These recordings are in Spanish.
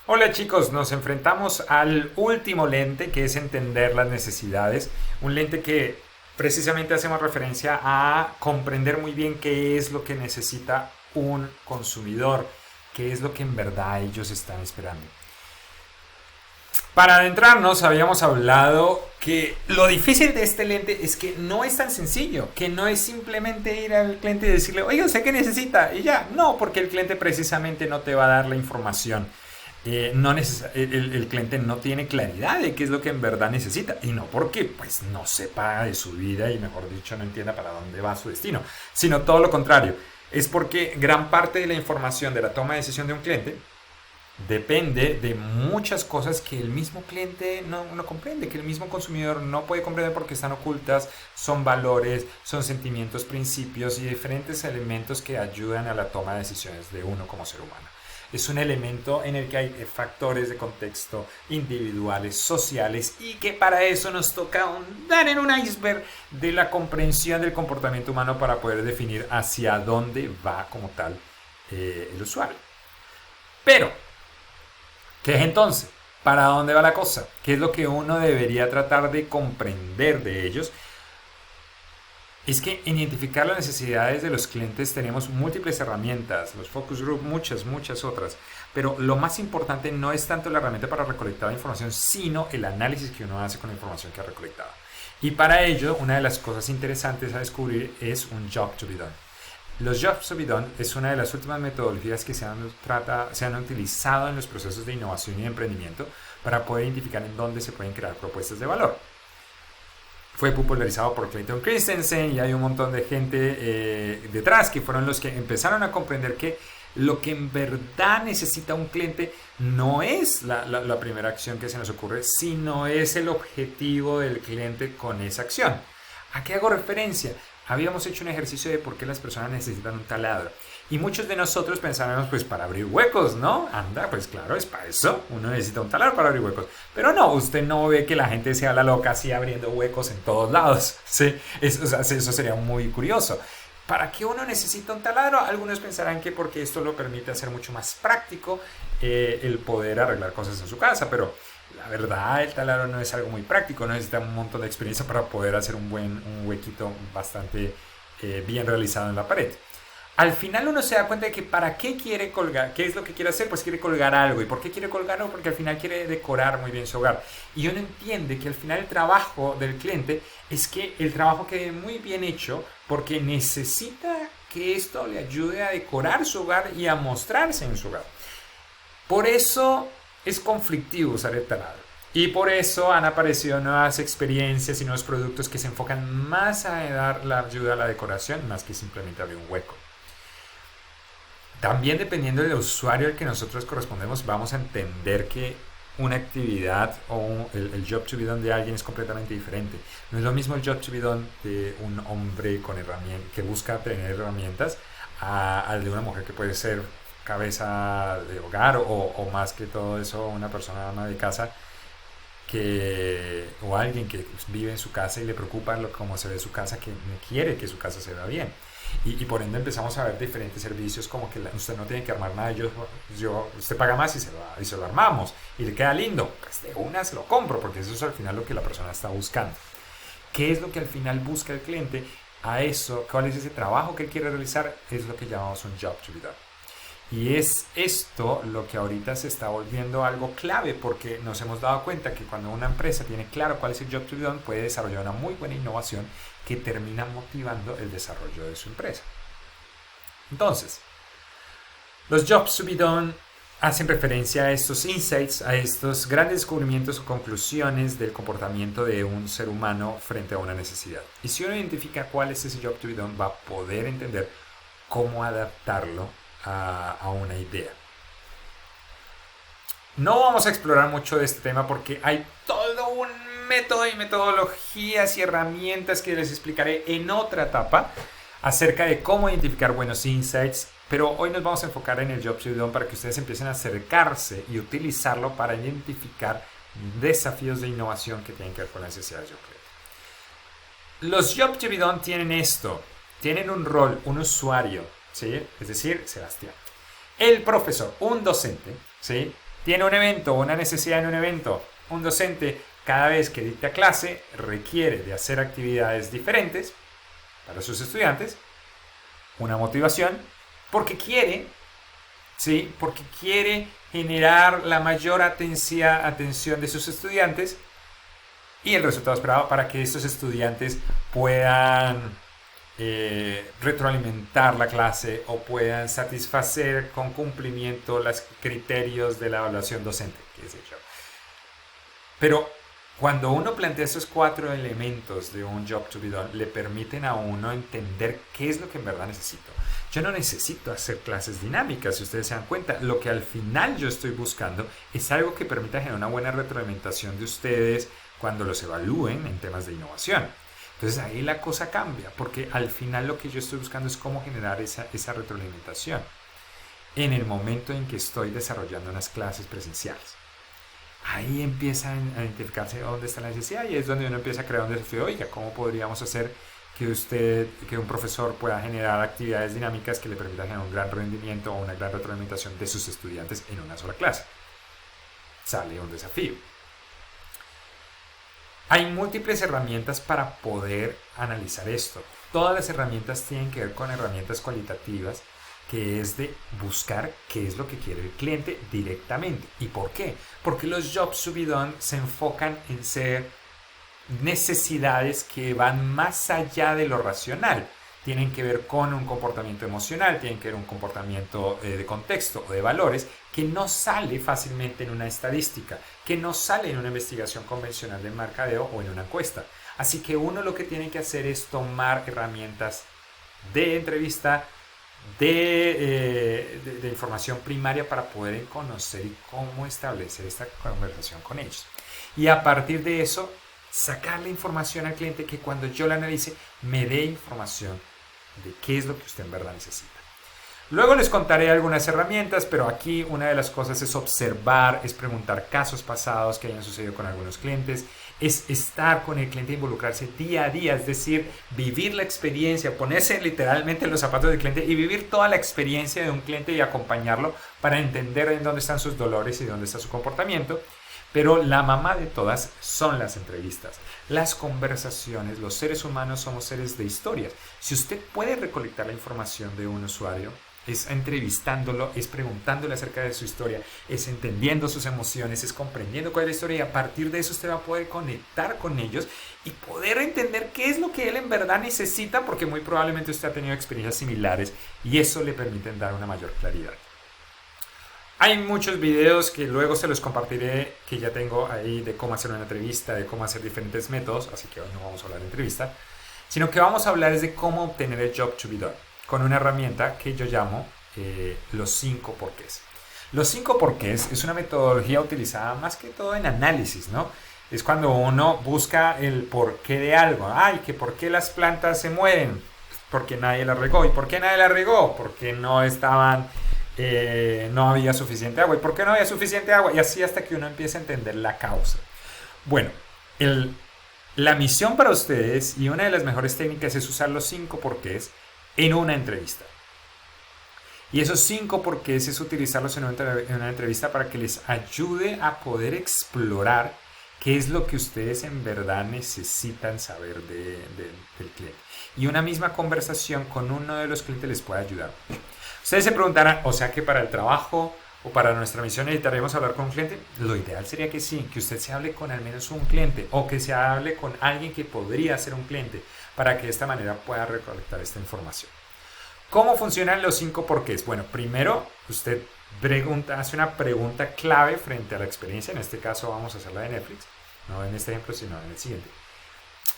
Hola chicos, nos enfrentamos al último lente que es entender las necesidades. Un lente que precisamente hacemos referencia a comprender muy bien qué es lo que necesita un consumidor, qué es lo que en verdad ellos están esperando. Para adentrarnos, habíamos hablado que lo difícil de este lente es que no es tan sencillo, que no es simplemente ir al cliente y decirle, oye, sé qué necesita, y ya. No, porque el cliente precisamente no te va a dar la información. No el cliente no tiene claridad de qué es lo que en verdad necesita, y no porque pues no sepa de su vida y mejor dicho no entienda para dónde va su destino, sino todo lo contrario. Es porque gran parte de la información de la toma de decisión de un cliente depende de muchas cosas que el mismo cliente no comprende, que el mismo consumidor no puede comprender porque están ocultas, son valores, son sentimientos, principios y diferentes elementos que ayudan a la toma de decisiones de uno como ser humano. Es un elemento en el que hay factores de contexto individuales, sociales y que para eso nos toca ahondar en un iceberg de la comprensión del comportamiento humano para poder definir hacia dónde va como tal el usuario. Pero ¿qué es entonces? ¿Para dónde va la cosa? ¿Qué es lo que uno debería tratar de comprender de ellos? Es que en identificar las necesidades de los clientes tenemos múltiples herramientas, los focus group, muchas otras. Pero lo más importante no es tanto la herramienta para recolectar la información, sino el análisis que uno hace con la información que ha recolectado. Y para ello, una de las cosas interesantes a descubrir es un job to be done. Los jobs to be done es una de las últimas metodologías que se han utilizado en los procesos de innovación y de emprendimiento para poder identificar en dónde se pueden crear propuestas de valor. Fue popularizado por Clayton Christensen y hay un montón de gente detrás que fueron los que empezaron a comprender que lo que en verdad necesita un cliente no es la primera acción que se nos ocurre, sino es el objetivo del cliente con esa acción. ¿A qué hago referencia? Habíamos hecho un ejercicio de por qué las personas necesitan un taladro. Y muchos de nosotros pensábamos, pues para abrir huecos, ¿no? Anda, pues claro, es para eso. Uno necesita un taladro para abrir huecos. Pero no, usted no ve que la gente sea la loca así abriendo huecos en todos lados. ¿Sí? Eso sería muy curioso. ¿Para qué uno necesita un taladro? Algunos pensarán que porque esto lo permite hacer mucho más práctico el poder arreglar cosas en su casa, pero la verdad el taladro no es algo muy práctico, no necesita un montón de experiencia para poder hacer un huequito bastante bien realizado en la pared. Al final uno se da cuenta de que para qué quiere colgar, qué es lo que quiere hacer, pues quiere colgar algo. ¿Y por qué quiere colgarlo? Porque al final quiere decorar muy bien su hogar. Y uno entiende que al final el trabajo del cliente es que el trabajo quede muy bien hecho porque necesita que esto le ayude a decorar su hogar y a mostrarse en su hogar. Por eso es conflictivo usar el taladro. Y por eso han aparecido nuevas experiencias y nuevos productos que se enfocan más a dar la ayuda a la decoración más que simplemente abrir un hueco. También dependiendo del usuario al que nosotros correspondemos, vamos a entender que una actividad o el job to be done de alguien es completamente diferente. No es lo mismo el job to be done de un hombre con herramientas que busca tener herramientas al de una mujer que puede ser cabeza de hogar o más que todo eso una persona ama de casa o alguien que vive en su casa y le preocupa cómo se ve su casa, que quiere que su casa se vea bien. Y por ende empezamos a ver diferentes servicios como que usted no tiene que armar nada, usted paga más y se lo armamos y le queda lindo, pues de una se lo compro porque eso es al final lo que la persona está buscando. ¿Qué es lo que al final busca el cliente? A eso, ¿cuál es ese trabajo que él quiere realizar? Es lo que llamamos un job to be done. Y es esto lo que ahorita se está volviendo algo clave porque nos hemos dado cuenta que cuando una empresa tiene claro cuál es el job to be done puede desarrollar una muy buena innovación que termina motivando el desarrollo de su empresa. Entonces, los jobs to be done hacen referencia a estos insights, a estos grandes descubrimientos o conclusiones del comportamiento de un ser humano frente a una necesidad. Y si uno identifica cuál es ese job to be done, va a poder entender cómo adaptarlo a una idea. No vamos a explorar mucho de este tema porque hay todo un método y metodologías y herramientas que les explicaré en otra etapa acerca de cómo identificar buenos insights, pero hoy nos vamos a enfocar en el Job to be done para que ustedes empiecen a acercarse y utilizarlo para identificar desafíos de innovación que tienen que ver con las necesidades de un cliente. Los Job to be done tienen esto, tienen un rol, un usuario, ¿sí? Es decir, Sebastián. El profesor, un docente, ¿sí? tiene un evento o una necesidad en un evento, un docente cada vez que dicta clase requiere de hacer actividades diferentes para sus estudiantes, una motivación, porque quiere, ¿sí? Porque quiere generar la mayor atención de sus estudiantes y el resultado esperado para que estos estudiantes puedan retroalimentar la clase o puedan satisfacer con cumplimiento los criterios de la evaluación docente, qué sé yo. Pero cuando uno plantea esos 4 elementos de un job to be done, le permiten a uno entender qué es lo que en verdad necesito. Yo no necesito hacer clases dinámicas, si ustedes se dan cuenta. Lo que al final yo estoy buscando es algo que permita generar una buena retroalimentación de ustedes cuando los evalúen en temas de innovación. Entonces ahí la cosa cambia, porque al final lo que yo estoy buscando es cómo generar esa retroalimentación en el momento en que estoy desarrollando unas clases presenciales. Ahí empieza a identificarse dónde está la necesidad y es donde uno empieza a crear un desafío. Oiga, ¿cómo podríamos hacer que un profesor pueda generar actividades dinámicas que le permitan generar un gran rendimiento o una gran retroalimentación de sus estudiantes en una sola clase? Sale un desafío. Hay múltiples herramientas para poder analizar esto. Todas las herramientas tienen que ver con herramientas cualitativas, que es de buscar qué es lo que quiere el cliente directamente. ¿Y por qué? Porque los jobs to be done se enfocan en ser necesidades que van más allá de lo racional. Tienen que ver con un comportamiento emocional, tienen que ver un comportamiento de contexto o de valores que no sale fácilmente en una estadística, que no sale en una investigación convencional de mercadeo o en una encuesta. Así que uno lo que tiene que hacer es tomar herramientas de entrevista, de información primaria para poder conocer y cómo establecer esta conversación con ellos. Y a partir de eso, sacarle información al cliente que cuando yo la analice me dé información de qué es lo que usted en verdad necesita. Luego les contaré algunas herramientas, pero aquí una de las cosas es observar, es preguntar casos pasados que hayan sucedido con algunos clientes, es estar con el cliente, involucrarse día a día, es decir, vivir la experiencia, ponerse literalmente en los zapatos del cliente y vivir toda la experiencia de un cliente y acompañarlo para entender en dónde están sus dolores y dónde está su comportamiento. Pero la mamá de todas son las entrevistas, las conversaciones. Los seres humanos somos seres de historias. Si usted puede recolectar la información de un usuario, es entrevistándolo, es preguntándole acerca de su historia, es entendiendo sus emociones, es comprendiendo cuál es la historia y a partir de eso usted va a poder conectar con ellos y poder entender qué es lo que él en verdad necesita, porque muy probablemente usted ha tenido experiencias similares y eso le permite dar una mayor claridad. Hay muchos videos que luego se los compartiré, que ya tengo ahí de cómo hacer una entrevista, de cómo hacer diferentes métodos, así que hoy no vamos a hablar de entrevista, sino que vamos a hablar es de cómo obtener el job to be done, con una herramienta que yo llamo los 5 porqués. Los 5 porqués es una metodología utilizada más que todo en análisis, ¿no? Es cuando uno busca el porqué de algo. Ay, que por qué las plantas se mueren, porque nadie las regó. ¿Y por qué nadie las regó? Porque no estaban... no había suficiente agua. ¿Y por qué no había suficiente agua? Y así hasta que uno empieza a entender la causa. Bueno, la misión para ustedes y una de las mejores técnicas es usar los 5 porqués en una entrevista. Y esos 5 porqués es utilizarlos en una entrevista para que les ayude a poder explorar qué es lo que ustedes en verdad necesitan saber del cliente. Y una misma conversación con uno de los clientes les puede ayudar. Ustedes se preguntarán, o sea que para el trabajo o para nuestra misión necesitaríamos hablar con un cliente. Lo ideal sería que sí, que usted se hable con al menos un cliente o que se hable con alguien que podría ser un cliente para que de esta manera pueda recolectar esta información. ¿Cómo funcionan los 5 porqués? Bueno, primero usted hace una pregunta clave frente a la experiencia. En este caso vamos a hacer la de Netflix, no en este ejemplo sino en el siguiente.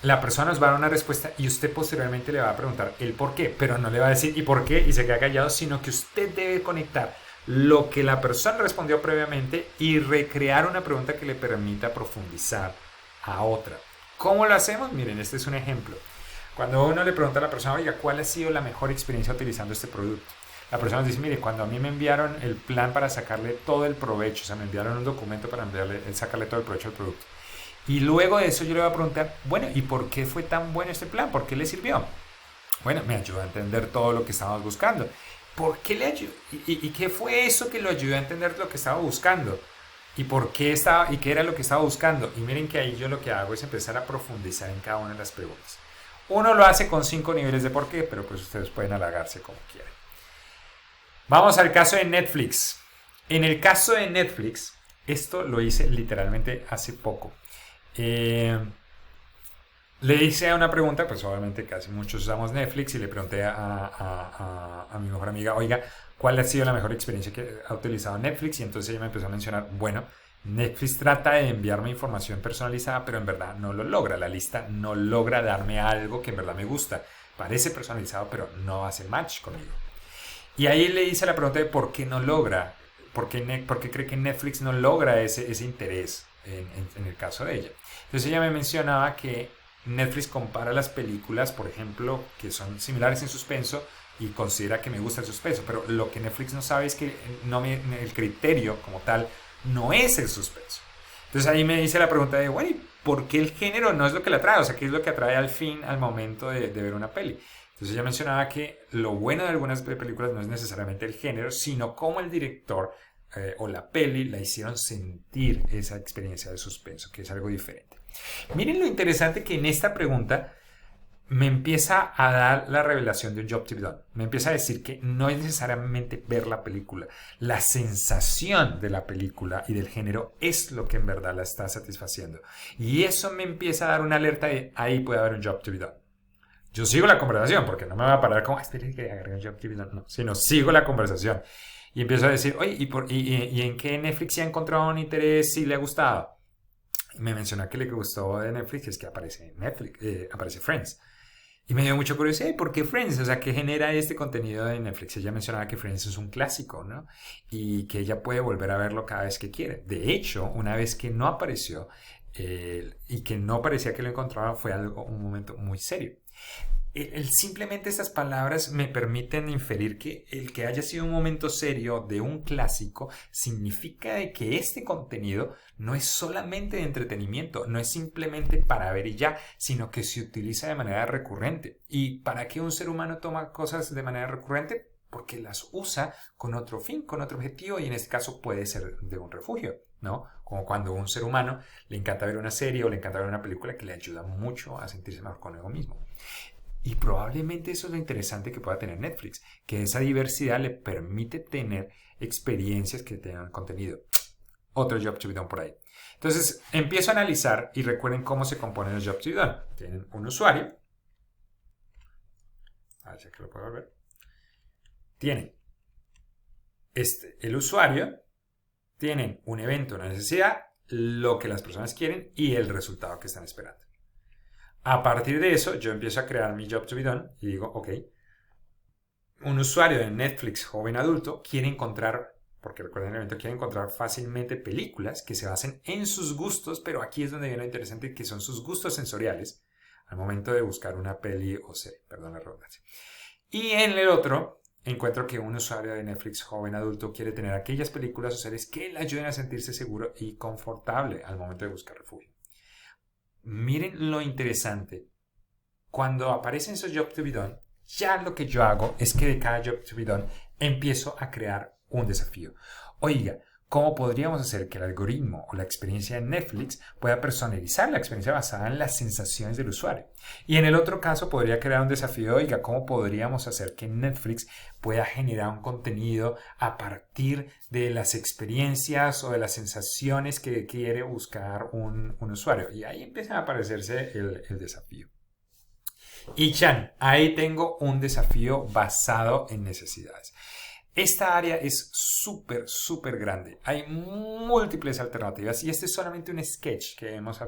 La persona nos va a dar una respuesta y usted posteriormente le va a preguntar el por qué, pero no le va a decir y por qué y se queda callado, sino que usted debe conectar lo que la persona respondió previamente y recrear una pregunta que le permita profundizar a otra. ¿Cómo lo hacemos? Miren, este es un ejemplo. Cuando uno le pregunta a la persona, oiga, ¿cuál ha sido la mejor experiencia utilizando este producto? La persona dice, mire, cuando a mí me enviaron el plan para sacarle todo el provecho, o sea, me enviaron un documento para sacarle todo el provecho al producto. Y luego de eso yo le voy a preguntar, bueno, ¿y por qué fue tan bueno este plan? ¿Por qué le sirvió? Bueno, me ayudó a entender todo lo que estábamos buscando. ¿Por qué le ayudó? ¿Y qué fue eso que lo ayudó a entender lo que estaba buscando? ¿Y por qué estaba, y qué era lo que estaba buscando? Y miren que ahí yo lo que hago es empezar a profundizar en cada una de las preguntas. Uno lo hace con 5 niveles de por qué, pero pues ustedes pueden halagarse como quieran. Vamos al caso de Netflix. En el caso de Netflix, esto lo hice literalmente hace poco. Le hice una pregunta, pues obviamente casi muchos usamos Netflix, y le pregunté a mi mejor amiga, oiga, ¿cuál ha sido la mejor experiencia que ha utilizado Netflix? Y entonces ella me empezó a mencionar, bueno, Netflix trata de enviarme información personalizada, pero en verdad no lo logra. La lista no logra darme algo que en verdad me gusta. Parece personalizado, pero no hace match conmigo. Y ahí le hice la pregunta de por qué no logra, por qué cree que Netflix no logra ese interés en el caso de ella. Entonces ella me mencionaba que Netflix compara las películas, por ejemplo, que son similares en suspenso, y considera que me gusta el suspenso, pero lo que Netflix no sabe es que el criterio como tal no es el suspenso. Entonces ahí me hice la pregunta de, bueno, ¿por qué el género no es lo que la atrae? O sea, ¿qué es lo que atrae al fin, al momento de ver una peli? Entonces ella mencionaba que lo bueno de algunas películas no es necesariamente el género, sino cómo el director o la peli la hicieron sentir esa experiencia de suspenso, que es algo diferente. Miren lo interesante que en esta pregunta me empieza a dar la revelación de un job to be done. Me empieza a decir que no es necesariamente ver la película. La sensación de la película y del género es lo que en verdad la está satisfaciendo. Y eso me empieza a dar una alerta de ahí puede haber un job to be done. Yo sigo la conversación porque no me va a parar como, espera que agregue un job to be done. No, sino sigo la conversación. Y empiezo a decir, oye, ¿y en qué Netflix se ha encontrado un interés si le ha gustado? Y me menciona que le gustó de Netflix es que aparece Netflix, aparece Friends. Y me dio mucha curiosidad, ¿por qué Friends? O sea, ¿qué genera este contenido de Netflix? Ella mencionaba que Friends es un clásico, ¿no? Y que ella puede volver a verlo cada vez que quiere. De hecho, una vez que no apareció y que no parecía que lo encontraba, fue un momento muy serio. Simplemente estas palabras me permiten inferir que el que haya sido un momento serio de un clásico significa de que este contenido no es solamente de entretenimiento, no es simplemente para ver y ya, sino que se utiliza de manera recurrente. ¿Y para qué un ser humano toma cosas de manera recurrente? Porque las usa con otro fin, con otro objetivo, y en este caso puede ser de un refugio, ¿no? Como cuando a un ser humano le encanta ver una serie o le encanta ver una película que le ayuda mucho a sentirse mejor consigo mismo. Y probablemente eso es lo interesante que pueda tener Netflix, que esa diversidad le permite tener experiencias que tengan contenido. Otro job to be done por ahí. Entonces empiezo a analizar y recuerden cómo se componen los jobs to be done. Tienen un usuario. A ver si aquí lo puedo ver. Tienen el usuario, tienen un evento, una necesidad, lo que las personas quieren y el resultado que están esperando. A partir de eso, yo empiezo a crear mi job to be done y digo, ok, un usuario de Netflix joven adulto quiere encontrar, porque recuerden el evento, quiere encontrar fácilmente películas que se basen en sus gustos, pero aquí es donde viene lo interesante, que son sus gustos sensoriales al momento de buscar una peli o serie, perdón la redundancia. Y en el otro, encuentro que un usuario de Netflix joven adulto quiere tener aquellas películas o series que le ayuden a sentirse seguro y confortable al momento de buscar refugio. Miren lo interesante. Cuando aparecen esos job to be done, ya lo que yo hago es que de cada job to be done empiezo a crear un desafío. Oiga, ¿cómo podríamos hacer que el algoritmo o la experiencia de Netflix pueda personalizar la experiencia basada en las sensaciones del usuario? Y en el otro caso podría crear un desafío, oiga, ¿cómo podríamos hacer que Netflix pueda generar un contenido a partir de las experiencias o de las sensaciones que quiere buscar un usuario? Y ahí empieza a aparecerse el desafío. Y Chan, ahí tengo un desafío basado en necesidades. Esta área es súper grande. Hay múltiples alternativas y este es solamente un sketch que hemos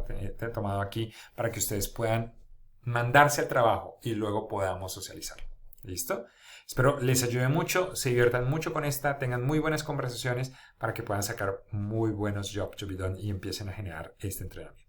tomado aquí para que ustedes puedan mandarse al trabajo y luego podamos socializar. ¿Listo? Espero les ayude mucho, se diviertan mucho con esta, tengan muy buenas conversaciones para que puedan sacar muy buenos job to be done y empiecen a generar este entrenamiento.